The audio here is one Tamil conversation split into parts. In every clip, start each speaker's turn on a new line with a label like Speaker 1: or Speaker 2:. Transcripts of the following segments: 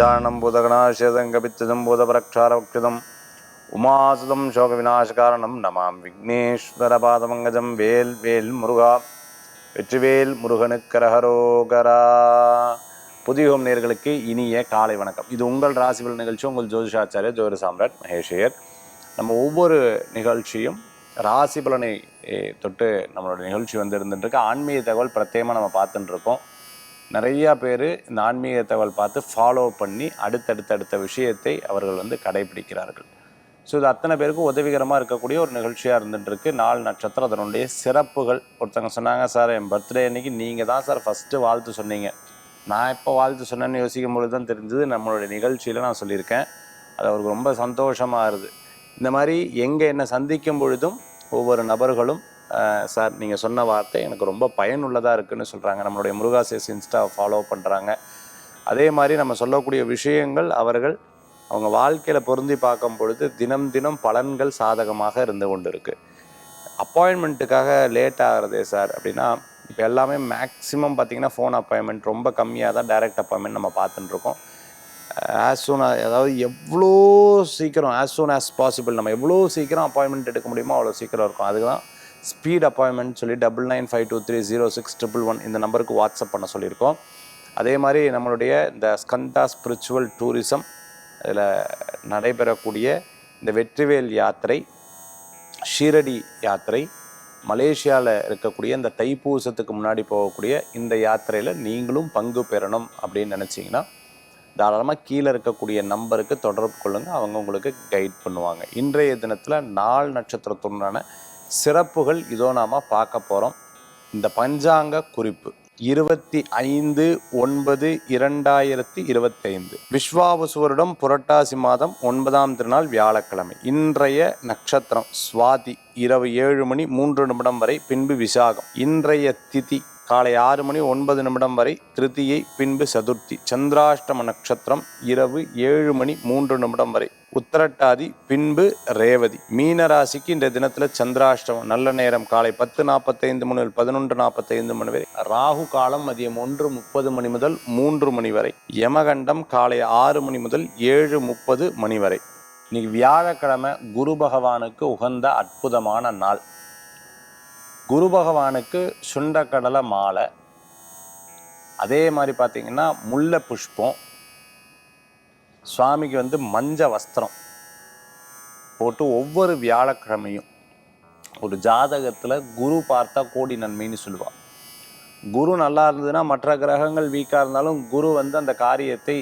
Speaker 1: गजाननं भूतगणाशेदं कपित्थजं भूतपरक्षारवक्षितम् उमासुतं शोकविनाशकारणं नमामि विघ्नेश्वरपादमङ्गजं வேல் வேல் முருகா வெற்றிவேல் முருகனுக்கரகரோகரா. புதியோம் நேர்களுக்கு இனிய காலை வணக்கம். இது உங்கள் ராசிபல் நிகழ்ச்சி. உங்கள் ஜோதிஷாச்சாரிய ஜோதிட சாம்ராட் மகேஷையர். நம்ம ஒவ்வொரு நிகழ்ச்சியும் ராசி பலனை தொட்டு நம்மளோட நிகழ்ச்சி வந்து இருந்துருக்கு. ஆன்மீக தகவல் பிரத்யேகமாக நம்ம பார்த்துட்டு இருக்கோம். நிறையா பேர் இந்த ஆன்மீக தகவல் பார்த்து ஃபாலோ பண்ணி அடுத்தடுத்த விஷயத்தை அவர்கள் வந்து கடைபிடிக்கிறார்கள். ஸோ இது அத்தனை பேருக்கும் உதவிகரமாக இருக்கக்கூடிய ஒரு நிகழ்ச்சியாக இருந்துகிட்ருக்கு. நாள் நட்சத்திரம் அதனுடைய சிறப்புகள். ஒருத்தவங்க சொன்னாங்க, சார் என் பர்த்டே அன்றைக்கி நீங்கள் தான் சார் ஃபஸ்ட்டு வாழ்த்து சொன்னீங்க. நான் எப்போ வாழ்த்து சொன்னேன்னு யோசிக்கும் பொழுது தான் தெரிஞ்சது நம்மளுடைய நிகழ்ச்சியில் நான் சொல்லியிருக்கேன். அது அவருக்கு ரொம்ப சந்தோஷமாக இருக்குது. இந்த மாதிரி எங்கே என்னை சந்திக்கும் பொழுதும் ஒவ்வொரு நபர்களும் சார் நீங்கள் சொன்ன வார்த்தை எனக்கு ரொம்ப பயனுள்ளதாக இருக்குதுன்னு சொல்கிறாங்க. நம்மளுடைய முருகாசேஸ் இன்ஸ்டா ஃபாலோ பண்ணுறாங்க. அதே மாதிரி நம்ம சொல்லக்கூடிய விஷயங்கள் அவர்கள் அவங்க வாழ்க்கையில் பொருந்தி பார்க்கும் பொழுது தினம் தினம் பலன்கள் சாதகமாக இருந்து கொண்டு இருக்குது. அப்பாயின்மெண்ட்டுக்காக லேட் ஆகிறதே சார் அப்படின்னா, இப்போ எல்லாமே மேக்ஸிமம் பார்த்திங்கன்னா ஃபோன் அப்பாயின்மெண்ட் ரொம்ப கம்மியாக தான் டைரக்ட் அப்பாயின்மெண்ட் நம்ம பார்த்துட்டுருக்கோம். ஆஸ் சூன் அதாவது எவ்வளோ சீக்கிரம் ஆஸ் சூன் ஆஸ் பாசிபிள் நம்ம எவ்வளோ சீக்கிரம் அப்பாயின்மெண்ட் எடுக்க முடியுமோ அவ்வளோ சீக்கிரம் இருக்கும். அதுக்கு தான் ஸ்பீட் அப்பாயின்மெண்ட் சொல்லி 99523061 இந்த நம்பருக்கு வாட்ஸ்அப் பண்ண சொல்லியிருக்கோம். அதே மாதிரி நம்மளுடைய இந்த ஸ்கந்தா ஸ்பிரிச்சுவல் டூரிசம் இதில் நடைபெறக்கூடிய இந்த வெற்றிவேல் யாத்திரை, ஷீரடி யாத்திரை, மலேசியாவில் இருக்கக்கூடிய இந்த தைப்பூசத்துக்கு முன்னாடி போகக்கூடிய இந்த யாத்திரையில் நீங்களும் பங்கு பெறணும் அப்படின்னு நினச்சிங்கன்னா தாராளமாக கீழே இருக்கக்கூடிய நம்பருக்கு தொடர்பு கொள்ளுங்கள். அவங்க உங்களுக்கு கைட் பண்ணுவாங்க. இன்றைய தினத்தில் நாள் நட்சத்திரத்துடனான சிறப்புகள் இதோ நாம் பார்க்க போகிறோம். இந்த பஞ்சாங்க குறிப்பு 25/9/2025 விஸ்வாவசு வருடம் புரட்டாசி மாதம் 9ஆம் திருநாள் வியாழக்கிழமை. இன்றைய நட்சத்திரம் சுவாதி இரவு 7:03 வரை, பின்பு விசாகம். இன்றைய திதி காலை 6:09 வரை திருத்தியை, பின்பு சதுர்த்தி. சந்திராஷ்டம நட்சத்திரம் இரவு 7:03 வரை, உத்திரட்டாதி, பின்பு ரேவதி. மீன ராசிக்கு இந்த தினத்தில் சந்திராஷ்டமம். நல்ல நேரம் காலை 10:45 முதல் 11:45 வரை. ராகு காலம் மதியம் 1:30 முதல் 3 வரை. யமகண்டம் காலை 6 முதல் 7:30 வரை. இன்னைக்கு வியாழக்கிழமை, குரு பகவானுக்கு உகந்த அற்புதமான நாள். குரு பகவானுக்கு சுண்டக்கடலை மாலை, அதே மாதிரி பார்த்திங்கன்னா முல்லை புஷ்பம், சுவாமிக்கு வந்து மஞ்ச வஸ்திரம் போட்டு ஒவ்வொரு வியாழக்கிழமையும் ஒரு ஜாதகத்தில் குரு பார்த்தா கோடி நன்மைன்னு சொல்லுவாள். குரு நல்லா இருந்ததுன்னா மற்ற கிரகங்கள் வீக்காக இருந்தாலும் குரு வந்து அந்த காரியத்தை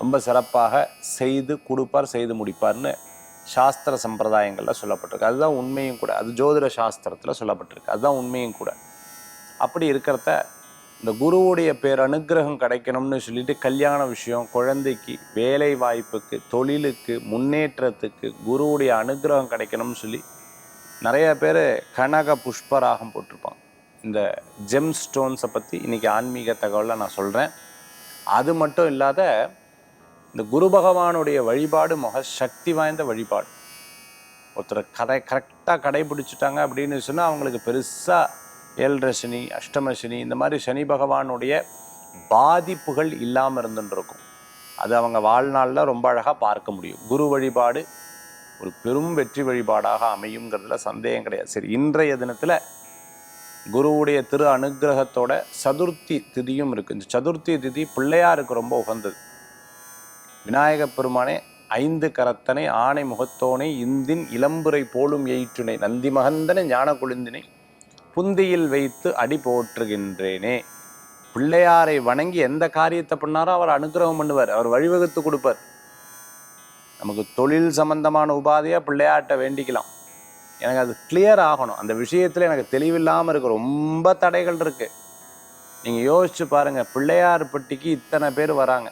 Speaker 1: ரொம்ப சிறப்பாக செய்து கொடுப்பார், செய்து முடிப்பார்னு சாஸ்திர சம்பிரதாயங்களில் சொல்லப்பட்டிருக்கு. அதுதான் உண்மையும் கூட. அது ஜோதிட சாஸ்திரத்தில் சொல்லப்பட்டிருக்கு. அதுதான் உண்மையும் கூட. அப்படி இருக்கிறத இந்த குருவுடைய பேர் அனுகிரகம் கிடைக்கணும்னு சொல்லிட்டு கல்யாண விஷயம், குழந்தைக்கு, வேலை வாய்ப்புக்கு, தொழிலுக்கு, முன்னேற்றத்துக்கு குருவுடைய அனுகிரகம் கிடைக்கணும்னு சொல்லி நிறைய பேர் கனக புஷ்பராகம் போட்டிருப்பாங்க. இந்த ஜெம் ஸ்டோன்ஸை பற்றி இன்றைக்கி ஆன்மீக தகவலில் நான் சொல்கிறேன். அது மட்டும் இல்லாத இந்த குரு பகவானுடைய வழிபாடு சக்தி வாய்ந்த வழிபாடு. ஒருத்தர் கரெக்டாக கடைபிடிச்சிட்டாங்க அப்படின்னு சொன்னால் அவங்களுக்கு பெருசாக 7.5 சனி, அஷ்டம சனி, இந்த மாதிரி சனி பகவானுடைய பாதிப்புகள் இல்லாமல் இருந்துருக்கும். அது அவங்க வாழ்நாளில் ரொம்ப அழகாக பார்க்க முடியும். குரு வழிபாடு ஒரு பெரும் வெற்றி வழிபாடாக அமையுங்கிறதுல சந்தேகம் கிடையாது. சரி, இன்றைய தினத்தில் குருவுடைய திரு அனுகிரகத்தோட சதுர்த்தி திதியும் இருக்குது. இந்த சதுர்த்தி திதி பிள்ளையாருக்கு ரொம்ப உகந்தது. விநாயகப் பெருமானே 5 கரத்தனை ஆணை முகத்தோனை இந்தின் இளம்புரை போலும் எயிற்றுனை நந்தி மகந்தனை ஞான குளிந்தினை புந்தியில் வைத்து அடி போற்றுகின்றேனே. பிள்ளையாரை வணங்கி எந்த காரியத்தை பண்ணாரோ அவர் அனுகிரகம் பண்ணுவார், அவர் வழிவகுத்து கொடுப்பார். நமக்கு தொழில் சம்பந்தமான உபாதையாக பிள்ளையார்ட்ட வேண்டிக்கலாம். எனக்கு அது கிளியர் ஆகணும், அந்த விஷயத்தில் எனக்கு தெளிவில்லாமல் இருக்குது, ரொம்ப தடைகள் இருக்குது. நீங்கள் யோசிச்சு பாருங்கள், பிள்ளையார் பட்டிக்கு இத்தனை பேர் வராங்க,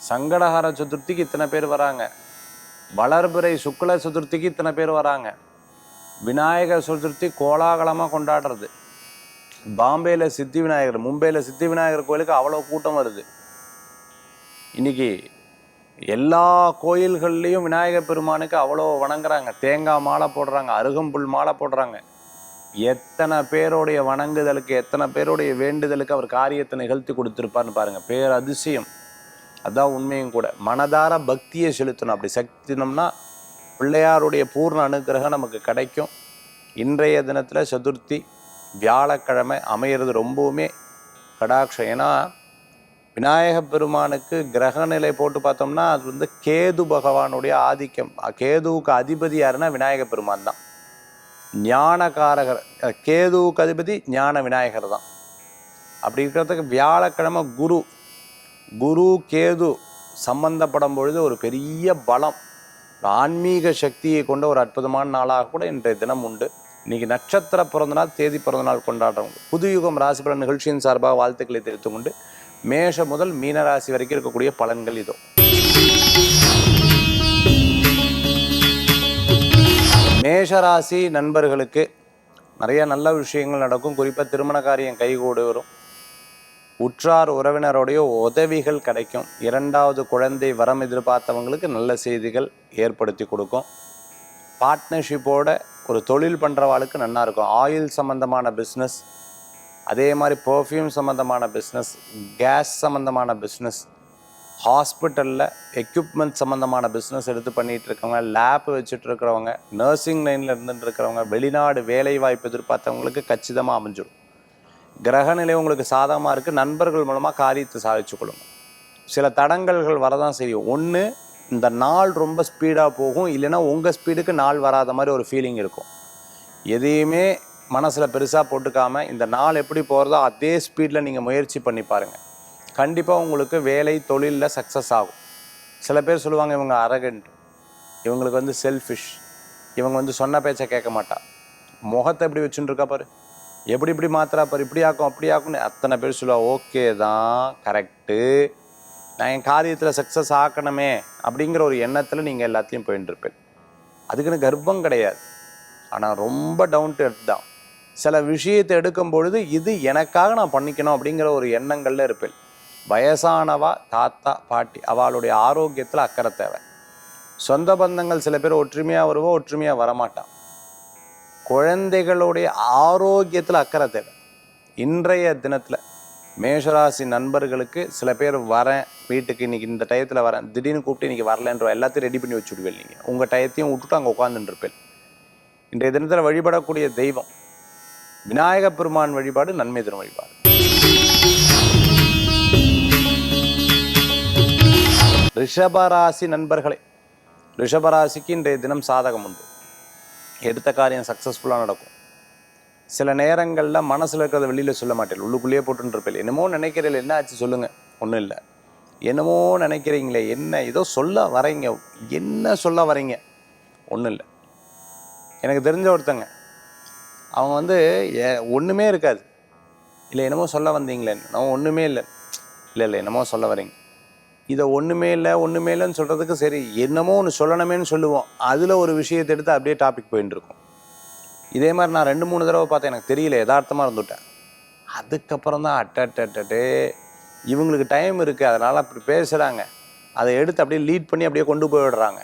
Speaker 1: சங்கடஹர சதுர்த்திக்கு இத்தனை பேர் வராங்க, வளர்பிறை சுக்ல சதுர்த்திக்கு இத்தனை பேர் வராங்க, விநாயகர் சதுர்த்தி கோலாகலமாக கொண்டாடுறது, பாம்பேயில் சித்தி விநாயகர், மும்பையில் சித்தி விநாயகர் கோயிலுக்கு அவ்வளோ கூட்டம் வருது. இன்றைக்கி எல்லா கோயில்கள்லேயும் விநாயகர் பெருமானுக்கு அவ்வளோ வணங்குறாங்க, தேங்காய் மாலை போடுறாங்க, அருகம்புல் மாலை போடுறாங்க. எத்தனை பேருடைய வணங்குதலுக்கு, எத்தனை பேருடைய வேண்டுதலுக்கு அவர் காரியத்தை நிகழ்த்தி கொடுத்துருப்பார்னு பாருங்கள். பேர் அதிசயம். அதான் உண்மையும் கூட. மனதார பக்தியை செலுத்தணும். அப்படி செலுத்தினோம்னா பிள்ளையாருடைய பூர்ண அனுக்கிரகம் நமக்கு கிடைக்கும். இன்றைய தினத்தில் சதுர்த்தி வியாழக்கிழமை அமையிறது ரொம்பவுமே கடாட்சம். ஏன்னா விநாயக பெருமானுக்கு கிரகநிலை போட்டு பார்த்தோம்னா அது கேது பகவானுடைய ஆதிக்கம். கேதுவுக்கு அதிபதி யாருன்னா விநாயக பெருமான் தான். ஞானகாரகர். கேதுவுக்கு அதிபதி ஞான விநாயகர் தான். அப்படி இருக்கிறதுக்கு வியாழக்கிழமை குரு கேது சம்பந்தப்படும் பொழுது ஒரு பெரிய பலம், ஆன்மீக சக்தியை கொண்ட ஒரு அற்புதமான நாளாக கூட இன்றைய தினம் உண்டு. இன்னைக்கு நட்சத்திர பிறந்தநாள், தேதி பிறந்தநாள் கொண்டாடுறவங்க புதுயுகம் ராசிபலன் நிகழ்ச்சியின் சார்பாக வாழ்த்துக்களை தெரிவித்துக் கொண்டு மேஷ முதல் மீனராசி வரைக்கும் இருக்கக்கூடிய பலன்கள் இதோ. மேஷராசி நண்பர்களுக்கு நிறைய நல்ல விஷயங்கள் நடக்கும். குறிப்பாக திருமண காரியம் கைகூடி வரும். உற்றார் உறவினருடைய உதவிகள் கிடைக்கும். இரண்டாவது குழந்தை வரம் எதிர்பார்த்தவங்களுக்கு நல்ல செய்திகள் ஏற்படுத்தி கொடுக்கும். பார்ட்னர்ஷிப்போட ஒரு தொழில் பண்ணுறவாளுக்கு நல்லா இருக்கும். ஆயில் சம்மந்தமான பிஸ்னஸ், அதே மாதிரி பர்ஃப்யூம் சம்மந்தமான பிஸ்னஸ், கேஸ் சம்மந்தமான பிஸ்னஸ், ஹாஸ்பிட்டலில் எக்யூப்மெண்ட் சம்மந்தமான பிஸ்னஸ் எடுத்து பண்ணிகிட்டு இருக்கவங்க, லேப் வச்சுட்டு இருக்கிறவங்க, நர்சிங் லைனில் இருந்துட்டு இருக்கிறவங்க, வெளிநாடு வேலை வாய்ப்பு எதிர்பார்த்தவங்களுக்கு கச்சிதமாக அமைஞ்சிடும். கிரகநிலை உங்களுக்கு சாதகமாக இருக்குது. நண்பர்கள் மூலமாக காரியத்தை சாதிச்சு கொள்ளுங்க. சில தடங்கல்கள் வரதான் செய்யும். ஒன்று, இந்த நாள் ரொம்ப ஸ்பீடாக போகும். இல்லைன்னா உங்கள் ஸ்பீடுக்கு நாள் வராத மாதிரி ஒரு ஃபீலிங் இருக்கும். எதையுமே மனசில் பெருசாக போட்டுக்காமல் இந்த நாள் எப்படி போகிறதோ அதே ஸ்பீடில் நீங்கள் முயற்சி பண்ணி பாருங்கள். கண்டிப்பாக உங்களுக்கு வேலை தொழிலில் சக்ஸஸ் ஆகும். சில பேர் சொல்லுவாங்க இவங்க அரகண்ட், இவங்களுக்கு செல்ஃபிஷ், இவங்க சொன்ன பேச்சை கேட்க மாட்டா, முகத்தை எப்படி வச்சுட்டு இருக்கா பாரு, எப்படி மாத்திரா பாரு, இப்படி ஆக்கும் அப்படி ஆக்கும்னு அத்தனை பேர் சொல்லுவா. ஓகே தான், கரெக்டு, நான் என் காரியத்தில் சக்ஸஸ் ஆக்கணுமே அப்படிங்கிற ஒரு எண்ணத்தில் நீங்கள் எல்லாத்தையும் போயின்னு இருப்பேன். அதுக்குன்னு கர்ப்பம் கிடையாது. ஆனால் ரொம்ப டவுன் டு எர்த் தான். சில விஷயத்தை எடுக்கும் பொழுது இது எனக்காக நான் பண்ணிக்கணும் அப்படிங்கிற ஒரு எண்ணங்களில் இருப்பேன். வயசானவா, தாத்தா பாட்டி, அவளுடைய ஆரோக்கியத்தில் அக்கறை தேவை. சொந்த பந்தங்கள் சில பேர் ஒற்றுமையாக வருவோ, ஒற்றுமையாக வரமாட்டான். குழந்தைகளுடைய ஆரோக்கியத்தில் அக்கறை தேவை. இன்றைய தினத்தில் மேஷராசி நண்பர்களுக்கு சில பேர் வரேன் வீட்டுக்கு, இன்றைக்கி இந்த டயத்தில் வரேன், திடீர்னு கூப்பிட்டு இன்றைக்கி வரலன்ற எல்லாத்தையும் ரெடி பண்ணி வச்சு விடுவேன். நீங்கள் உங்கள் டயத்தையும் விட்டுட்டு அங்கே உட்காந்துருப்பேன். இன்றைய தினத்தில் வழிபடக்கூடிய தெய்வம் விநாயக பெருமான் வழிபாடு நன்மை தரும் வழிபாடு. ரிஷபராசி நண்பர்களே, ரிஷபராசிக்கு இன்றைய தினம் சாதகம் உண்டு. எடுத்த காரியம் சக்ஸஸ்ஃபுல்லாக நடக்கும். சில நேரங்களில் மனசில் இருக்கிறத வெளியில் சொல்ல மாட்டேன், உள்ளுக்குள்ளேயே போட்டுருப்பேன். என்னமோ நினைக்கிறீங்களே, என்ன ஆச்சு சொல்லுங்கள். ஒன்றும் இல்லை. என்னமோ நினைக்கிறீங்களே, என்ன ஏதோ சொல்ல வரீங்க, என்ன சொல்ல வரீங்க. ஒன்றும் இல்லை. எனக்கு தெரிஞ்ச ஒருத்தங்க, அவங்க ஒன்றுமே இருக்காது. இல்லை என்னமோ சொல்ல வந்தீங்களே, நான் ஒன்றுமே இல்லை, இல்லை என்னமோ சொல்ல வரீங்க. இதை ஒன்றுமே இல்லைன்னு சொல்கிறதுக்கு சரி என்னமோ ஒன்று சொல்லணுமேன்னு சொல்லுவோம். அதில் ஒரு விஷயத்தை எடுத்து அப்படியே டாபிக் போயின்னு இருக்கும். இதே மாதிரி நான் 2-3 தடவை பார்த்தேன், எனக்கு தெரியல, யதார்த்தமாக இருந்துவிட்டேன். அதுக்கப்புறம் தான் அட்டே இவங்களுக்கு டைம் இருக்குது, அதனால் அப்படி பேசுகிறாங்க, அதை எடுத்து அப்படியே லீட் பண்ணி அப்படியே கொண்டு போய் விடுறாங்க.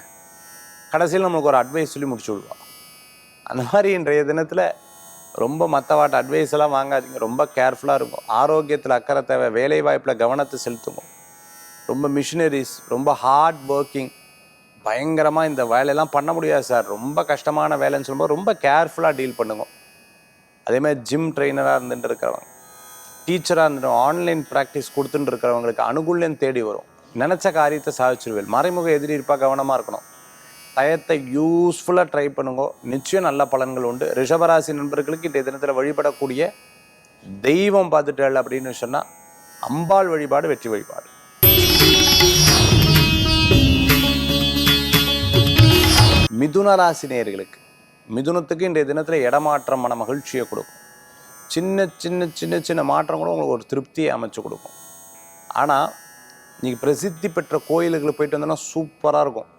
Speaker 1: கடைசியில் நம்மளுக்கு ஒரு அட்வைஸ் சொல்லி முடிச்சு விடுவான். அந்த மாதிரி இன்றைய தினத்தில் ரொம்ப மற்றவாட்ட அட்வைஸ் எல்லாம் வாங்காதீங்க. ரொம்ப கேர்ஃபுல்லாக இருக்கும். ஆரோக்கியத்தில் அக்கறை தேவை. வேலை வாய்ப்பில் கவனத்தை செலுத்துங்க. ரொம்ப மிஷினரிஸ், ரொம்ப ஹார்ட் ஒர்க்கிங், பயங்கரமாக இந்த வேலையெல்லாம் பண்ண முடியாது சார், ரொம்ப கஷ்டமான வேலைன்னு சொல்லும்போது ரொம்ப கேர்ஃபுல்லாக டீல் பண்ணுங்க. அதேமாதிரி ஜிம் ட்ரெயினராக இருந்துட்டு இருக்கிறவங்க, டீச்சராக இருந்துட்டு ஆன்லைன் ப்ராக்டிஸ் கொடுத்துட்டு இருக்கிறவங்களுக்கு அனுகூல்யம் தேடி வரும். நினச்ச காரியத்தை சாதிச்சிருவேன். மறைமுக எதிரி இருப்பா, கவனமாக இருக்கணும். டயத்தை யூஸ்ஃபுல்லாக ட்ரை பண்ணுங்க, நிச்சயம் நல்ல பலன்கள் உண்டு. ரிஷபராசி நண்பர்களுக்கு இந்த தினத்தில் வழிபடக்கூடிய தெய்வம் பார்த்துட்டாள் அப்படின்னு சொன்னால் அம்பாள் வழிபாடு வெற்றி வழிபாடு. மிதுன ராசி நேயர்களுக்கு, மிதுனத்துக்கு இன்றைய தினத்தில் இடமாற்றம் மன மகிழ்ச்சியை கொடுக்கும். சின்ன சின்ன சின்ன சின்ன மாற்றம் கூட உங்களுக்கு ஒரு திருப்தியை அமைச்சு கொடுக்கும். ஆனால் நீங்கள் பிரசித்தி பெற்ற கோயிலுக்கு போயிட்டு வந்தோன்னா சூப்பராக இருக்கும்.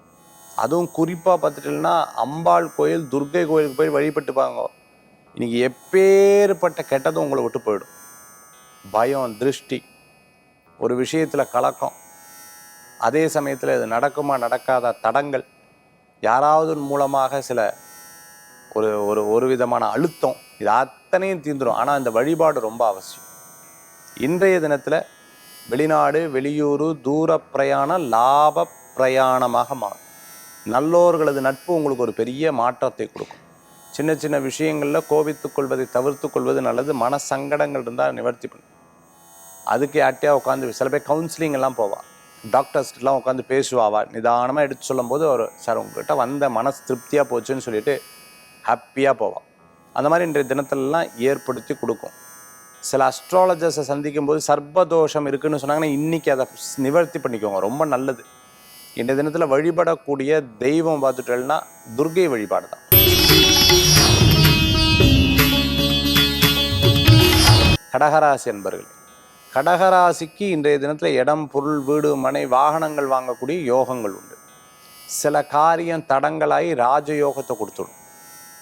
Speaker 1: அதுவும் குறிப்பாக பார்த்துட்டீங்கன்னா அம்பாள் கோயில், துர்க்கை கோயிலுக்கு போய் வழிபட்டுப்பாங்க. இன்றைக்கி எப்பேற்பட்ட கெட்டதும் உங்களை விட்டு போயிடும். பயம், திருஷ்டி, ஒரு விஷயத்தில் கலக்கம், அதே சமயத்தில் இது நடக்குமா நடக்காத தடங்கள், யாராவது மூலமாக சில ஒரு ஒரு ஒரு விதமான அழுத்தம், இது அத்தனையும் தீர்ந்துடும். ஆனால் இந்த வழிபாடு ரொம்ப அவசியம். இன்றைய தினத்தில் வெளிநாடு வெளியூர் தூர பிரயாணம் லாப பிரயாணமாக மாறும். நல்லோர்களது நட்பு உங்களுக்கு ஒரு பெரிய மாற்றத்தை கொடுக்கும். சின்ன சின்ன விஷயங்களில் கோபித்துக் கொள்வதை தவிர்த்து கொள்வது நல்லது. மன சங்கடங்கள் இருந்தால் நிவர்த்தி பண்ணும். அதுக்கு யார்ட்டையா உட்காந்து சில பேர் கவுன்சிலிங் எல்லாம் போவாள், டாக்டர்ஸ்லாம் உட்காந்து பேசுவாவா, நிதானமாக எடுத்து சொல்லும் போது ஒரு சார் உங்ககிட்ட வந்த மனசு திருப்தியாக போச்சுன்னு சொல்லிட்டு ஹாப்பியாக போவாள். அந்த மாதிரி இன்றைய தினத்திலலாம் ஏற்படுத்தி கொடுக்கும். சில அஸ்ட்ராலஜர்ஸை சந்திக்கும் போது சர்ப்பதோஷம் இருக்குன்னு சொன்னாங்கன்னா இன்றைக்கி அதை நிவர்த்தி பண்ணிக்கோங்க, ரொம்ப நல்லது. இன்றைய தினத்தில் வழிபடக்கூடிய தெய்வம் பார்த்துட்டேன்னா துர்கை வழிபாடு தான். கடகராசி என்பர்கள், கடகராசிக்கு இன்றைய தினத்தில் இடம் பொருள் வீடு மனை வாகனங்கள் வாங்கக்கூடிய யோகங்கள் உண்டு. சில காரியம் தடங்களாகி ராஜயோகத்தை கொடுத்துடும்.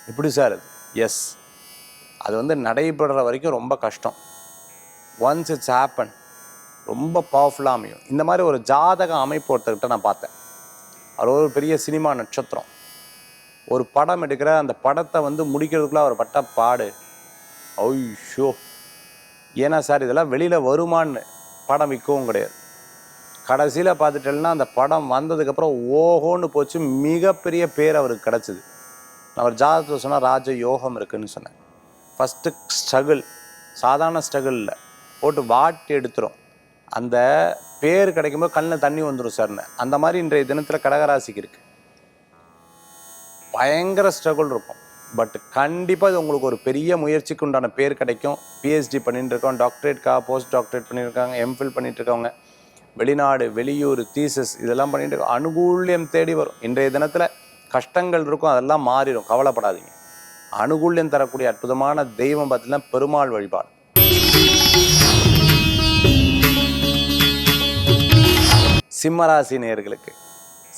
Speaker 1: எப்படி சார் அது? எஸ், அது நடைபெறுற வரைக்கும் ரொம்ப கஷ்டம். ஒன்ஸ் இட்ஸ் ஹேப்பன் ரொம்ப பவர்ஃபுல்லாக அமையும். இந்த மாதிரி ஒரு ஜாதக அமைப்பு ஒருத்தர்கிட்ட நான் பார்த்தேன். அவர் ஒரு பெரிய சினிமா நட்சத்திரம். ஒரு படம் எடுக்கிற அந்த படத்தை முடிக்கிறதுக்குள்ள அவர் பட்ட பாடு ஐயோ. ஏன்னா சார் இதெல்லாம் வெளியில் வருமானு படம் விற்கவும் கிடையாது. கடைசியில் பார்த்துட்டேன்னா அந்த படம் வந்ததுக்கப்புறம் ஓஹோன்னு போச்சு, மிகப்பெரிய பேர் அவருக்கு கிடச்சிது. அவர் ஜாதகத்தில் சொன்னால் ராஜ யோகம் இருக்குதுன்னு சொன்னேன். ஃபஸ்ட்டு ஸ்ட்ரகிள், சாதாரண ஸ்ட்ரகிள் இல்லை, போட்டு வாட்டி எடுத்துரும். அந்த பேர் கிடைக்கும்போது கண்ணில் தண்ணி வந்துடும் சார்னு. அந்த மாதிரி இன்றைய தினத்தில் கடகராசிக்கு இருக்குது. பயங்கர ஸ்ட்ரகிள் இருக்கும். பட் கண்டிப்பாக இது உங்களுக்கு ஒரு பெரிய முயற்சிக்கு உண்டான பேர் கிடைக்கும். பிஹெச்டி பண்ணிட்டு இருக்கோம், டாக்டரேட்காக போஸ்ட் டாக்டரேட் பண்ணியிருக்காங்க, எம்ஃபில் பண்ணிட்டு இருக்கவங்க, வெளிநாடு வெளியூர் தீசஸ் இதெல்லாம் பண்ணிட்டு இருக்கோம். அனுகூல்யம் தேடி வரும். இன்றைய தினத்தில் கஷ்டங்கள் இருக்கும், அதெல்லாம் மாறிடும், கவலைப்படாதீங்க. அனுகூல்யம் தரக்கூடிய அற்புதமான தெய்வம் பார்த்தீங்கன்னா பெருமாள் வழிபாடு. சிம்மராசி நேயர்களுக்கு,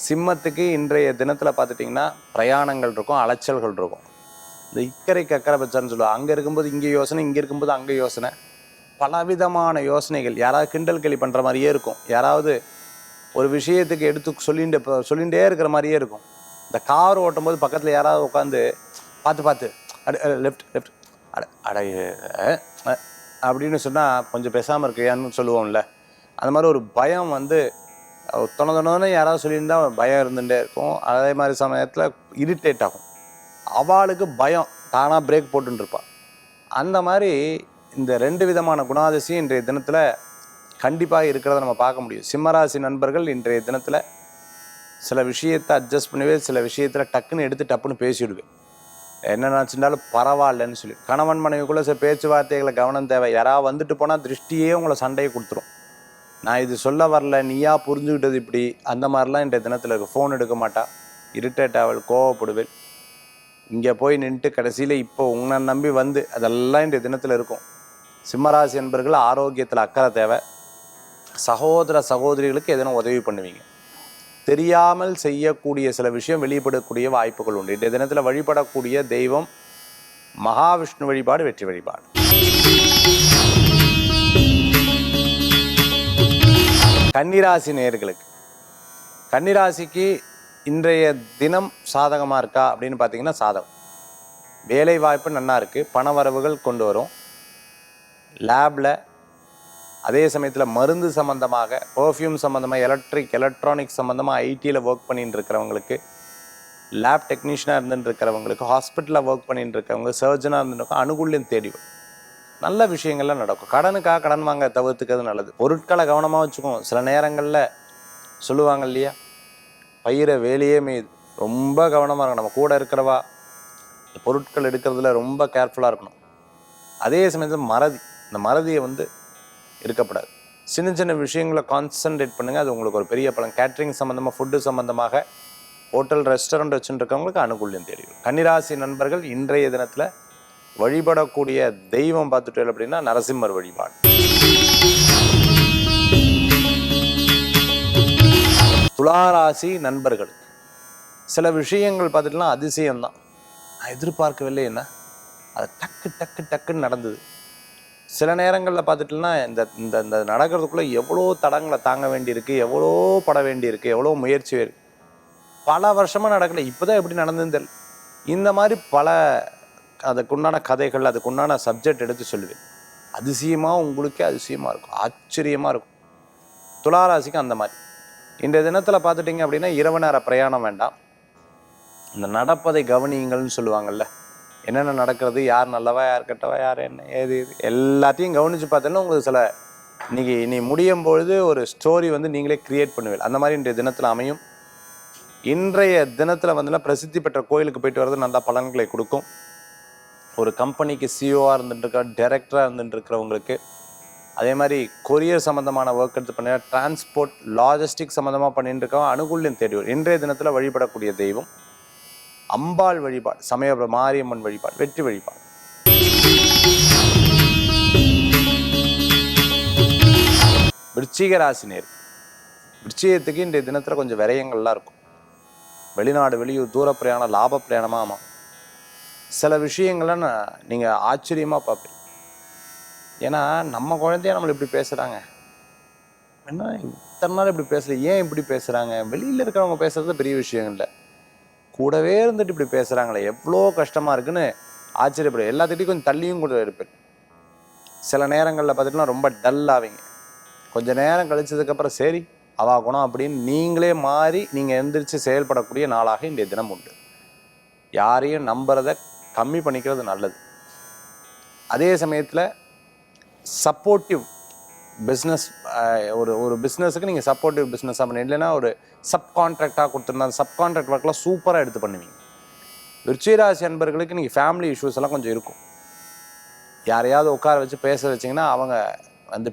Speaker 1: சிம்மத்துக்கு இன்றைய தினத்தில் பார்த்துட்டிங்கன்னா பிரயாணங்கள் இருக்கும், அலைச்சல்கள் இருக்கும். இந்த இக்கரைக்கு அக்கறை பச்சான்னு சொல்லுவாள். அங்கே இருக்கும்போது இங்கே யோசனை, இங்கே இருக்கும்போது அங்கே யோசனை, பலவிதமான யோசனைகள். யாராவது கிண்டல் கேலி பண்ணுற மாதிரியே இருக்கும், யாராவது ஒரு விஷயத்துக்கு எடுத்து சொல்லிகிட்டே இருக்கிற மாதிரியே இருக்கும். இந்த கார் ஓட்டும் போது பக்கத்தில் யாராவது உட்காந்து பார்த்து லெஃப்ட் லெஃப்ட் அப்படின்னு சொன்னால் கொஞ்சம் பேசாமல் இருக்கியான்னு சொல்லுவோம்ல. அந்த மாதிரி ஒரு பயம் தொணதொன்னு யாராவது சொல்லியிருந்தா பயம் இருந்துகிட்டே இருக்கும். அதே மாதிரி சமயத்தில் இரிட்டேட் ஆகும். அவளுக்கு பயம், தானாக பிரேக் போட்டுருப்பாள். அந்த மாதிரி இந்த ரெண்டு விதமான குணாதிசயம் இன்றைய தினத்தில் கண்டிப்பாக இருக்கிறத நம்ம பார்க்க முடியும். சிம்மராசி நண்பர்கள் இன்றைய தினத்தில் சில விஷயத்தை அட்ஜஸ்ட் பண்ணவே, சில விஷயத்தில் டக்குன்னு எடுத்து டப்புன்னு பேசிவிடுவேன். என்னென்னாச்சுன்னாலும் பரவாயில்லன்னு சொல்லி. கணவன் மனைவிக்குள்ளே சில பேச்சுவார்த்தைகளை கவனம் தேவை. யாராவது வந்துட்டு போனால் திருஷ்டியே உங்களை சண்டையை கொடுத்துரும். நான் இது சொல்ல வரல, நீயா புரிஞ்சுக்கிட்டது இப்படி, அந்த மாதிரிலாம் இன்றைய தினத்தில் இருக்குது. ஃபோன் எடுக்க மாட்டா, இரிட்டேட் ஆவல், கோவப்படுவேன். இங்கே போய் நின்றுட்டு கடைசியில் இப்போ உங்களை நம்பி அதெல்லாம் இன்றைய தினத்தில் இருக்கும். சிம்மராசி என்பர்கள் ஆரோக்கியத்தில் அக்கறை தேவை. சகோதர சகோதரிகளுக்கு எதனா உதவி பண்ணுவீங்க. தெரியாமல் செய்யக்கூடிய சில விஷயம் வெளிப்படக்கூடிய வாய்ப்புகள் உண்டு. இன்றைய தினத்தில் வழிபடக்கூடிய தெய்வம் மகாவிஷ்ணு வழிபாடு வெற்றி வழிபாடு. கன்னிராசி நேயர்களுக்கு, கன்னிராசிக்கு இன்றைய தினம் சாதகமாக இருக்கா அப்படின்னு பார்த்தீங்கன்னா சாதகம். வேலை வாய்ப்பு நல்லா இருக்குது, பண வரவுகள் கொண்டு வரும். லேபில் அதே சமயத்தில் மருந்து சம்மந்தமாக, பர்ஃப்யூம் சம்மந்தமாக, எலக்ட்ரானிக் சம்மந்தமாக ஐடியில் ஒர்க் பண்ணிட்டு இருக்கிறவங்களுக்கு, லேப் டெக்னீஷியனாக இருந்துட்டு இருக்கிறவங்களுக்கு, ஹாஸ்பிட்டலில் ஒர்க் பண்ணிட்டு இருக்கிறவங்க, சர்ஜனாக இருந்துட்டு அனுகூல்யம் தேடி வரும். நல்ல விஷயங்கள்லாம் நடக்கும். கடனுக்காக கடன் வாங்க தவிர்த்துக்கிறது நல்லது. பொருட்களை கவனமாக வச்சுக்கோங்க. சில நேரங்களில் சொல்லுவாங்க இல்லையா, பயிரை வேலையே மேயுது, ரொம்ப கவனமாக இருக்கணும். நம்ம கூட இருக்கிறவா இந்த பொருட்கள் எடுக்கிறதுல ரொம்ப கேர்ஃபுல்லாக இருக்கணும். அதே சமயத்தில் இந்த மறதியை இருக்கப்படாது. சின்ன சின்ன விஷயங்களை கான்சன்ட்ரேட் பண்ணுங்கள், அது உங்களுக்கு ஒரு பெரிய பலன். கேட்ரிங் சம்மந்தமாக, ஃபுட்டு சம்மந்தமாக, ஹோட்டல் ரெஸ்டாரண்ட் வச்சுட்டு இருக்கவங்களுக்கு அனுகூல்யம் தெரியும். கன்னிராசி நண்பர்கள் இன்றைய தினத்தில் வழிபடக்கூடிய தெய்வம் பார்த்துட்டு அப்படின்னா நரசிம்மர் வழிபாடு. துளாராசி நண்பர்களுக்கு சில விஷயங்கள் பார்த்துட்டுலாம் அதிசயம்தான். நான் எதிர்பார்க்கவில்லை, என்ன அது டக்குன்னு நடந்தது. சில நேரங்களில் பார்த்துட்டுனா இந்த நடக்கிறதுக்குள்ளே எவ்வளோ தடங்களை தாங்க வேண்டியிருக்கு, எவ்வளோ பட வேண்டியிருக்கு, எவ்வளோ முயற்சி இருக்குது. பல வருஷமாக நடக்கலை, இப்போ தான் எப்படி நடந்ததுன்னு தெரியல. இந்த மாதிரி பல அதுக்குண்டான கதைகள், அதுக்குண்டான சப்ஜெக்ட் எடுத்து சொல்லுவேன். அதிசயமாக, உங்களுக்கே அதிசயமாக இருக்கும், ஆச்சரியமாக இருக்கும். துளாராசிக்கு அந்த மாதிரி. இன்றைய தினத்தில் பார்த்துட்டிங்க அப்படின்னா இரவு நேர பிரயாணம் வேண்டாம். இந்த நடப்பதை கவனியுங்கள்னு சொல்லுவாங்கள்ல, என்னென்ன நடக்கிறது, யார் நல்லவா யார் கெட்டவா யார் என்ன ஏது இது எல்லாத்தையும் கவனித்து பார்த்தோன்னா உங்களுக்கு சில இனி முடியும் பொழுது ஒரு ஸ்டோரி நீங்களே கிரியேட் பண்ணுவீங்க. அந்த மாதிரி இன்றைய தினத்தில் அமையும். இன்றைய தினத்தில் பிரசித்தி பெற்ற கோயிலுக்கு போயிட்டு வர்றது நல்ல பலன்களை கொடுக்கும். ஒரு கம்பெனிக்கு சிஓவாக இருந்துட்டுருக்க, டைரக்டராக இருந்துட்டுருக்கிறவங்களுக்கு, அதே மாதிரி கொரியர் சம்மந்தமான ஒர்க் எடுத்து பண்ண, டிரான்ஸ்போர்ட் லாஜிஸ்டிக் சம்மந்தமாக பண்ணிட்டு இருக்கவங்க அனுகூல்யம் தேடி வரும். இன்றைய தினத்தில் வழிபடக்கூடிய தெய்வம் அம்பாள் வழிபாடு, சமய மாரியம்மன் வழிபாடு, வெற்றி வழிபாடு. விருச்சிக ராசினியர். விருச்சிகத்துக்கு இன்றைய தினத்தில் கொஞ்சம் விரயங்கள்லாம் இருக்கும். வெளிநாடு வெளியூர் தூர பிரயாணம் லாப பிரயாணமாக ஆமாம். சில விஷயங்கள்லாம் நீங்கள் ஆச்சரியமாக பார்ப்பீங்க. ஏன்னா நம்ம குழந்தைய நம்மளை இப்படி பேசுகிறாங்க, என்ன இத்தனை நாள் இப்படி பேசல, ஏன் இப்படி பேசுகிறாங்க, வெளியில் இருக்கிறவங்க பேசுகிறது பெரிய விஷயம் இல்லை, கூடவே இருந்துட்டு இப்படி பேசுகிறாங்களே எவ்வளோ கஷ்டமாக இருக்குன்னு ஆச்சரியப்படும். எல்லாத்துக்கிட்டையும் கொஞ்சம் தள்ளியும் கூட இருப்பேன். சில நேரங்களில் பார்த்துட்டுனா ரொம்ப டல் ஆவீங்க. கொஞ்சம் நேரம் கழிச்சதுக்கப்புறம் சரி அவா குணம் அப்படின்னு நீங்களே மாறி நீங்கள் எந்திரிச்சு செயல்படக்கூடிய நாளாக இன்றைய தினம் உண்டு. யாரையும் நம்புறதை கம்மி பண்ணிக்கிறது நல்லது. அதே சமயத்தில் சப்போர்ட்டிவ் பிஸ்னஸ், ஒரு பிஸ்னஸுக்கு நீங்கள் சப்போர்ட்டிவ் பிஸ்னஸாக பண்ணி, இல்லைன்னா ஒரு சப்கான்ட்ராக்டாக கொடுத்துருந்தா அந்த சப்கான்ட்ராக்ட் ஒர்க்லாம் சூப்பராக எடுத்து பண்ணுவீங்க. விருச்சிகராசி அன்பர்களுக்கு நீங்கள் ஃபேமிலி இஷ்யூஸ் எல்லாம் கொஞ்சம் இருக்கும். யாரையாவது உட்கார வச்சு பேச வச்சிங்கன்னா அவங்க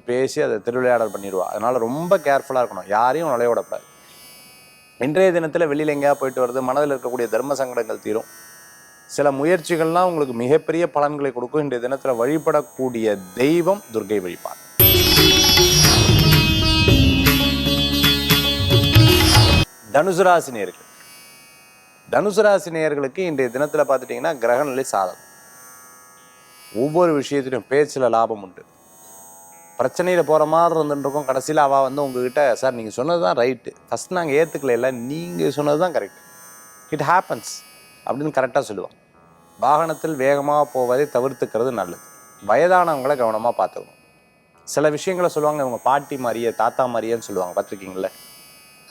Speaker 1: பேசி அதை திருவிளையாடல் பண்ணிடுவா. அதனால் ரொம்ப கேர்ஃபுல்லாக இருக்கணும், யாரையும் நுழைய விடக்கூடாது. இன்றைய தினத்தில் வெளியில் எங்கேயா போயிட்டு வருது, மனதில் இருக்கக்கூடிய தர்ம சங்கடங்கள் தீரும். சில முயற்சிகள்லாம் உங்களுக்கு மிகப்பெரிய பலன்களை கொடுக்கும். இன்றைய தினத்தில் வழிபடக்கூடிய தெய்வம் துர்க்கை வழிபாடு. தனுசு ராசி நேயர்கள். தனுசு ராசி நேயர்களுக்கு இன்றைய தினத்தில் பார்த்துட்டிங்கன்னா கிரகநிலை சாதகம். ஒவ்வொரு விஷயத்திலும் பேச்சில் லாபம் உண்டு. பிரச்சனையில் போகிற மாதிரி இருந்துருக்கோம், கடைசியில் அவள் உங்ககிட்ட சார் நீங்கள் சொன்னது தான் ரைட்டு, ஃபஸ்ட் நாங்கள் ஏற்றுக்கல, இல்லை நீங்கள் சொன்னது தான் கரெக்ட், இட் ஹேப்பன்ஸ் அப்படின்னு கரெக்டாக சொல்லுவாங்க. வாகனத்தில் வேகமாக போவதை தவிர்த்துக்கிறது நல்லது. வயதானவங்களை கவனமாக பார்த்துக்கணும். சில விஷயங்களை சொல்லுவாங்க, இவங்க பாட்டி மாதிரியே தாத்தா மாதிரியேன்னு சொல்லுவாங்க, பார்த்துருக்கீங்களே,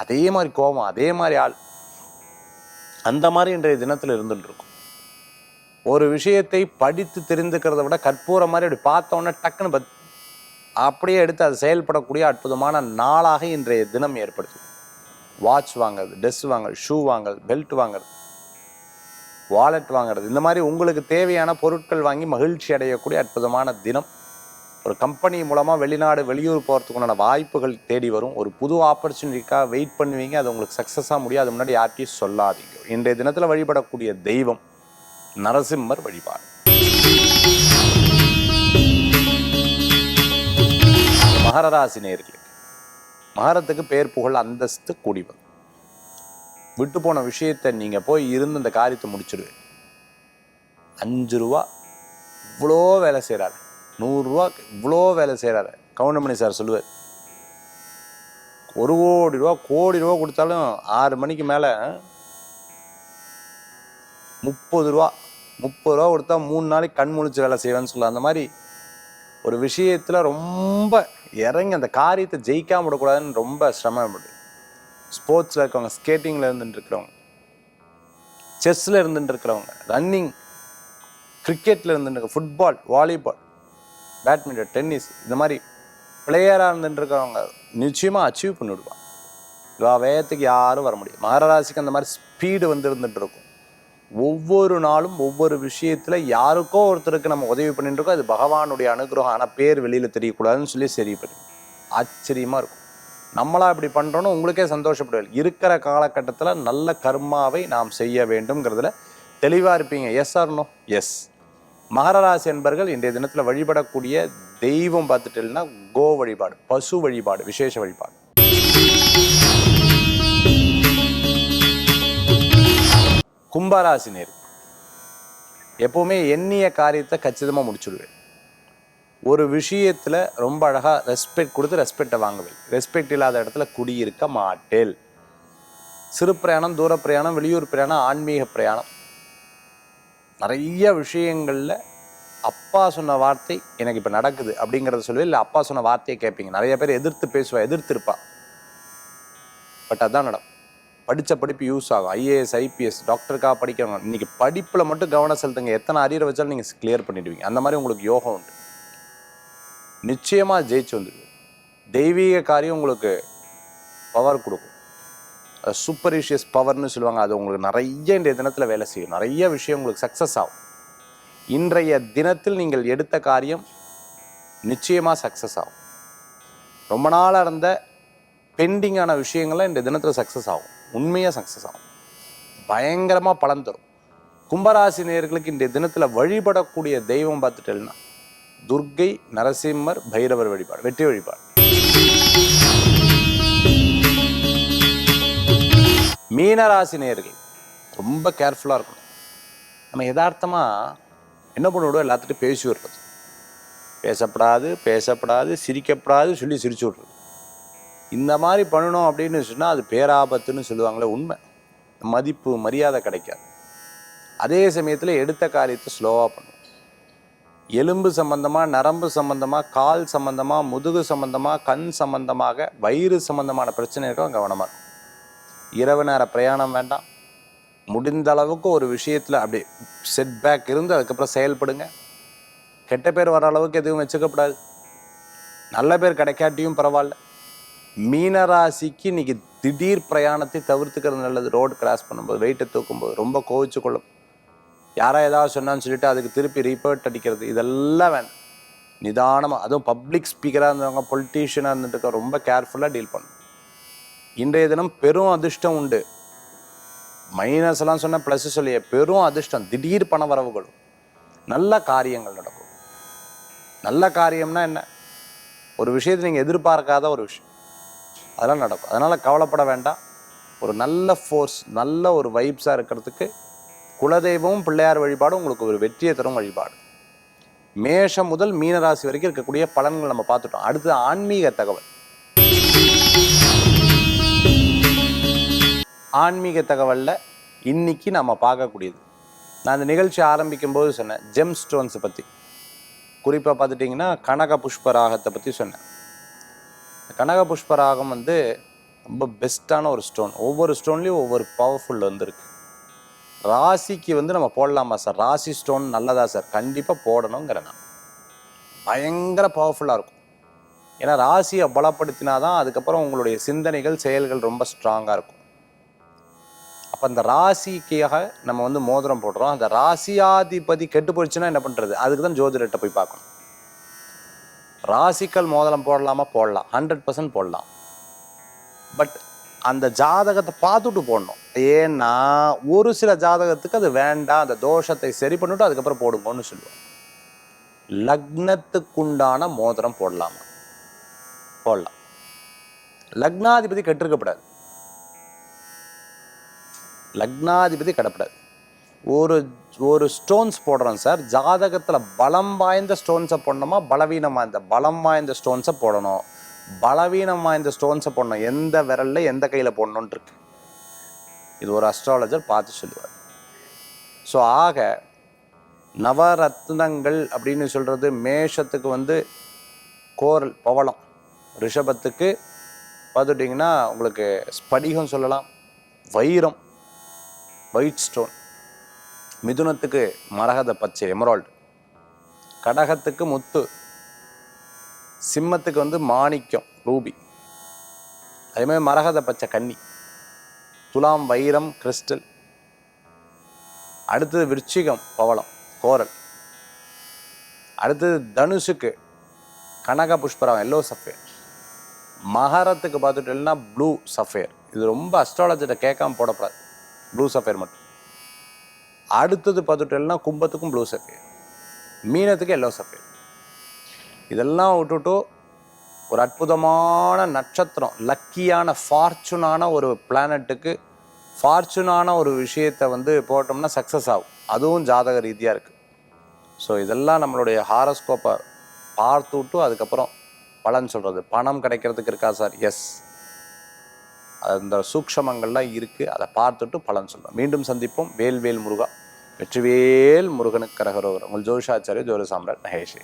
Speaker 1: அதே மாதிரி கோபம், அதே மாதிரி ஆள், அந்த மாதிரி இன்றைய தினத்தில் இருந்துட்டுருக்கும். ஒரு விஷயத்தை படித்து தெரிந்துக்கிறத விட கற்பூரம் மாதிரி அப்படி பார்த்தோன்னே டக்குன்னு அப்படியே எடுத்து அது செயல்படக்கூடிய அற்புதமான நாளாக இன்றைய தினம் ஏற்படுது. வாட்ச் வாங்குறது, ட்ரெஸ் வாங்குறது, ஷூ வாங்குறது, பெல்ட் வாங்குறது, வாலெட் வாங்குறது, இந்த மாதிரி உங்களுக்கு தேவையான பொருட்கள் வாங்கி மகிழ்ச்சி அடையக்கூடிய அற்புதமான தினம். ஒரு கம்பெனி மூலமாக வெளிநாடு வெளியூர் போகிறதுக்குண்டான வாய்ப்புகள் தேடி வரும். ஒரு புது ஆப்பர்ச்சுனிட்டிக்காக வெயிட் பண்ணுவீங்க, அது உங்களுக்கு சக்ஸஸாக முடியும். அது முன்னாடி யார்கிட்டையும் சொல்லாதீங்க. இன்றைய தினத்தில் வழிபடக்கூடிய தெய்வம் நரசிம்மர் வழிபாடு. மகர ராசி நேயர்களுக்கு மகரத்துக்கு பேர் புகழ் அந்தஸ்து கூடி வரும். விட்டு போன விஷயத்தை நீங்கள் போய் இருந்து இந்த காரியத்தை முடிச்சிடுவேன். 5 ரூபா இவ்வளோ வேலை செய்கிறாரு, 100 ரூபா இவ்வளோ வேலை செய்கிறாரு. கவுண்டமணி சார் சொல்லுவார், 1 கோடி ரூபா கோடி ரூபா கொடுத்தாலும் 6 மணிக்கு மேலே 30 ரூபா கொடுத்தா 3 நாளைக்கு கண் முழிச்சு வேலை செய்வேன்னு சொல்லலாம். அந்த மாதிரி ஒரு விஷயத்தில் ரொம்ப இறங்கி அந்த காரியத்தை ஜெயிக்காம விடக்கூடாதுன்னு ரொம்ப சிரமப்படுது. ஸ்போர்ட்ஸில் இருக்கவங்க, ஸ்கேட்டிங்கில் இருந்துட்டு இருக்கிறவங்க, செஸ்ஸில் இருந்துட்டு இருக்கிறவங்க, ரன்னிங், கிரிக்கெட்டில் இருந்துட்டு, ஃபுட்பால், வாலிபால், பேட்மிண்டன், டென்னிஸ், இந்த மாதிரி பிளேயராக இருந்துட்டு இருக்கிறவங்க நிச்சயமாக அச்சீவ் பண்ணிவிடுவாங்க. இவா வேகத்துக்கு யாரும் வர முடியும். மகர ராசிக்கு அந்த மாதிரி ஸ்பீடு இருந்துட்டு இருக்கும். ஒவ்வொரு நாளும் ஒவ்வொரு விஷயத்தில் யாருக்கோ ஒருத்தருக்கு நம்ம உதவி பண்ணிட்டு இருக்கோம். அது பகவானுடைய அனுகிரகம். ஆனால் பேர் வெளியில் தெரியக்கூடாதுன்னு சொல்லி சரி பண்ணி ஆச்சரியமாக இருக்கும். நம்மளா இப்படி பண்ணுறோன்னு உங்களுக்கே சந்தோஷப்படுவீங்க. இருக்கிற காலகட்டத்தில் நல்ல கர்மாவை நாம் செய்ய வேண்டும்ங்கிறதுல தெளிவாக இருப்பீங்க. Yes or no? எஸ். மகர ராசி என்பர்கள் இன்றைய தினத்தில் வழிபடக்கூடிய தெய்வம் பார்த்துட்டீங்கன்னா கோ வழிபாடு, பசு வழிபாடு, விசேஷ வழிபாடு. கும்பராசி நேர் எப்போவுமே எண்ணிய காரியத்தை கச்சிதமாக முடிச்சுடுவேன். ஒரு விஷயத்தில் ரொம்ப அழகாக ரெஸ்பெக்ட் கொடுத்து ரெஸ்பெக்டை வாங்குவேன். ரெஸ்பெக்ட் இல்லாத இடத்துல குடியிருக்க மாட்டேன். சிறு பிரயாணம், தூர பிரயாணம், வெளியூர் பிரயாணம், ஆன்மீக பிரயாணம், நிறைய விஷயங்களில் அப்பா சொன்ன வார்த்தை எனக்கு இப்போ நடக்குது அப்படிங்கிறத சொல்லுவேன். இல்லை அப்பா சொன்ன வார்த்தையை கேட்பீங்க. நிறைய பேர் எதிர்த்து பேசுவா, எதிர்த்து இருப்பா. பட் அதான் நடக்கும். படித்த படிப்பு யூஸ் ஆகும். ஐஏஎஸ் ஐபிஎஸ் டாக்டருக்காக படிக்கிறவங்க இன்றைக்கி படிப்பில் மட்டும் கவனம் செலுத்துங்க. எத்தனை அரியரை வச்சாலும் நீங்கள் கிளியர் பண்ணிடுவீங்க. அந்த மாதிரி உங்களுக்கு யோகம் உண்டு. நிச்சயமாக ஜெயிச்சு வந்துடுது. தெய்வீக காரியம் உங்களுக்கு பவர் கொடுக்கும். சூப்பரிஷியஸ் பவர்னு சொல்லுவாங்க. அது உங்களுக்கு நிறைய இன்றைய தினத்தில் வேலை செய்யும். நிறைய விஷயம் உங்களுக்கு சக்ஸஸ் ஆகும். இன்றைய தினத்தில் நீங்கள் எடுத்த காரியம் நிச்சயமாக சக்ஸஸ் ஆகும். ரொம்ப நாளாக இருந்த பெண்டிங்கான விஷயங்கள்லாம் இன்றைய தினத்தில் சக்ஸஸ் ஆகும். உண்மையாக சக்ஸஸ் ஆகும். பயங்கரமாக பலன் தரும். கும்பராசி நேயர்களுக்கு இன்றைய தினத்தில் வழிபடக்கூடிய தெய்வம் பார்த்துட்டேன்னா துர்க்கை, நரசிம்மர், பைரவர் வழிபாடு, வெற்றி வழிபாடு. மீனராசி நேயர்கள் ரொம்ப கேர்ஃபுல்லாக இருக்கணும். நம்ம யதார்த்தமாக என்ன பண்ணிவிடுவோம், எல்லாத்துட்டும் பேசி விடுறது. பேசப்படாது, சிரிக்கப்படாது சொல்லி சிரிச்சு விட்றது. இந்த மாதிரி பண்ணணும் அப்படின்னு சொன்னால் அது பேராபத்துன்னு சொல்லுவாங்களே, உண்மை. மதிப்பு மரியாதை கிடைக்காது. அதே சமயத்தில் எடுத்த காரியத்தை ஸ்லோவாக பண்ணும். எலும்பு சம்பந்தமாக, நரம்பு சம்பந்தமாக, கால் சம்பந்தமாக, முதுகு சம்பந்தமாக, கண் சம்பந்தமாக, வயிறு சம்பந்தமான பிரச்சனை இருக்கும். கவனமாக இருக்கும். இரவு நேர பிரயாணம் வேண்டாம். முடிந்த அளவுக்கு ஒரு விஷயத்தில் அப்படி செட்பேக் இருந்து அதுக்கப்புறம் செயல்படுங்க. கெட்ட பேர் வர அளவுக்கு எதுவும் வச்சுக்கப்படாது. நல்ல பேர் கிடைக்காட்டியும் பரவாயில்ல. மீனராசிக்கு இன்னைக்கு திடீர் பிரயாணத்தை தவிர்த்துக்கிறது நல்லது. ரோடு கிராஸ் பண்ணும்போது, வெயிட்டை தூக்கும்போது ரொம்ப கோவிச்சு கொள்ளும். யாரோ ஏதாவது சொன்னான்னு சொல்லிட்டு அதுக்கு திருப்பி ரிப்போர்ட் அடிக்கிறது, இதெல்லாம் வேணும். நிதானமாக, அதுவும் பப்ளிக் ஸ்பீக்கராக இருந்தவங்க, பொலிட்டீஷியனாக இருந்துட்டு ரொம்ப கேர்ஃபுல்லாக டீல் பண்ணணும். இன்றைய தினம் பெரும் அதிர்ஷ்டம் உண்டு. மைனஸ் எல்லாம் சொன்ன ப்ளஸ் சொல்லிய பெரும் அதிர்ஷ்டம், திடீர் பண வரவுகளும், நல்ல காரியங்கள் நடக்கும். நல்ல காரியம்னா என்ன? ஒரு விஷயத்தை நீங்கள் எதிர்பார்க்காத ஒரு விஷயம், அதெல்லாம் நடக்கும். அதனால் கவலைப்பட வேண்டாம். ஒரு நல்ல ஃபோர்ஸ், நல்ல ஒரு வைப்ஸாக இருக்கிறதுக்கு குலதெய்வமும் பிள்ளையார் வழிபாடும் உங்களுக்கு ஒரு வெற்றியை தரும் வழிபாடு. மேஷம் முதல் மீனராசி வரைக்கும் இருக்கக்கூடிய பலன்கள் நம்ம பார்த்துட்டோம். அடுத்து ஆன்மீக தகவல். ஆன்மீக தகவலில் இன்னைக்கு நம்ம பார்க்கக்கூடியது, நான் இந்த நிகழ்ச்சி ஆரம்பிக்கும் போது சொன்னேன் ஜெம் ஸ்டோன்ஸை பற்றி. குறிப்பாக பார்த்துட்டிங்கன்னா கனக புஷ்பராகத்தை பற்றி சொன்னேன். கனக புஷ்பராகம் ரொம்ப பெஸ்ட்டான ஒரு ஸ்டோன். ஒவ்வொரு ஸ்டோன்லேயும் ஒவ்வொரு பவர்ஃபுல் வந்துருக்கு. ராசிக்கு நம்ம போடலாமா சார்? ராசி ஸ்டோன் நல்லதா சார்? கண்டிப்பாக போடணுங்கிறேன் நான். பயங்கர பவர்ஃபுல்லாக இருக்கும். ஏன்னா ராசியை பலப்படுத்தினாதான் அதுக்கப்புறம் உங்களுடைய சிந்தனைகள், செயல்கள் ரொம்ப ஸ்ட்ராங்காக இருக்கும். அப்போ அந்த ராசிக்காக நம்ம மோதிரம் போடுறோம். அந்த ராசியாதிபதி கெட்டு போயிடுச்சுன்னா என்ன பண்ணுறது? அதுக்கு தான் ஜோதிடத்தை போய் பார்க்கணும். ராசிக்கல் மோதிரம் போடலாமா? போடலாம், 100% போடலாம். பட் அந்த ஜாதகத்தை பார்த்துட்டு போடணும். ஏன்னா ஒரு சில ஜாதகத்துக்கு அது வேண்டாம், அந்த தோஷத்தை சரி பண்ணிவிட்டு அதுக்கப்புறம் போடுங்கன்னு சொல்லுவோம். லக்னத்துக்குண்டான மோதிரம் போடலாமா? போடலாம். லக்னாதிபதி கெட்டிருக்கப்படாது. லக்னாதிபதி கடப்படாது. ஒரு ஸ்டோன்ஸ் போடுறோம் சார், ஜாதகத்தில் பலம் வாய்ந்த ஸ்டோன்ஸை போடணுமா, பலவீனம் வாய்ந்த? பலம் வாய்ந்த ஸ்டோன்ஸை போடணும். பலவீனம் வாய்ந்த ஸ்டோன்ஸை போடணும். எந்த விரலில் எந்த கையில் போடணுன்னு இருக்கு. இது ஒரு அஸ்ட்ராலஜர் பார்த்து சொல்லுவார். ஸோ ஆக நவரத்னங்கள் அப்படின்னு சொல்கிறது, மேஷத்துக்கு கோரல் பவளம், ரிஷபத்துக்கு பார்த்துட்டிங்கன்னா உங்களுக்கு ஸ்படிகம் சொல்லலாம், வைரம், ஒயிட் ஸ்டோன், மிதுனத்துக்கு மரகத பச்சை எமரால்டு, கடகத்துக்கு முத்து, சிம்மத்துக்கு மாணிக்கம் ரூபி, அதேமாதிரி மரகத பச்சை கன்னி, துலாம் வைரம் கிறிஸ்டல், அடுத்தது விருச்சிகம் பவளம் கோரல், அடுத்தது தனுஷுக்கு கனக புஷ்பராகம் எல்லோ சஃபேர், மகரத்துக்கு பார்த்துட்டேன்னா ப்ளூ சஃபேர். இது ரொம்ப அஸ்ட்ராலஜிட்ட கேட்காம போடப்படாது, ப்ளூ சஃபேர் மட்டும். அடுத்தது பார்த்துட்டேன்னா கும்பத்துக்கும் ப்ளூ சஃபேர், மீனத்துக்கு எல்லோ சஃபேர். இதெல்லாம் விட்டுட்டு ஒரு அற்புதமான நட்சத்திரம், லக்கியான ஃபார்ச்சுனான ஒரு பிளானட்டுக்கு ஃபார்ச்சுனான ஒரு விஷயத்தை போட்டோம்னா சக்ஸஸ் ஆகும். அதுவும் ஜாதக ரீதியாக இருக்குது. ஸோ இதெல்லாம் நம்மளுடைய ஹாரோஸ்கோப்பை பார்த்துட்டு அதுக்கப்புறம் பலன் சொல்கிறது. பணம் கிடைக்கிறதுக்கு இருக்கா சார்? எஸ், அந்த சூக்ஷமங்கள்லாம் இருக்குது. அதை பார்த்துட்டு பலன் சொல்கிறோம். மீண்டும் சந்திப்போம். வேல்வேல் முருகா, வெற்றிவேல் முருகனுக்கு கரகரோகரம். உங்கள் ஜோதிஷாச்சாரிய ஜோதி சாம்ராட் மகேஷ்.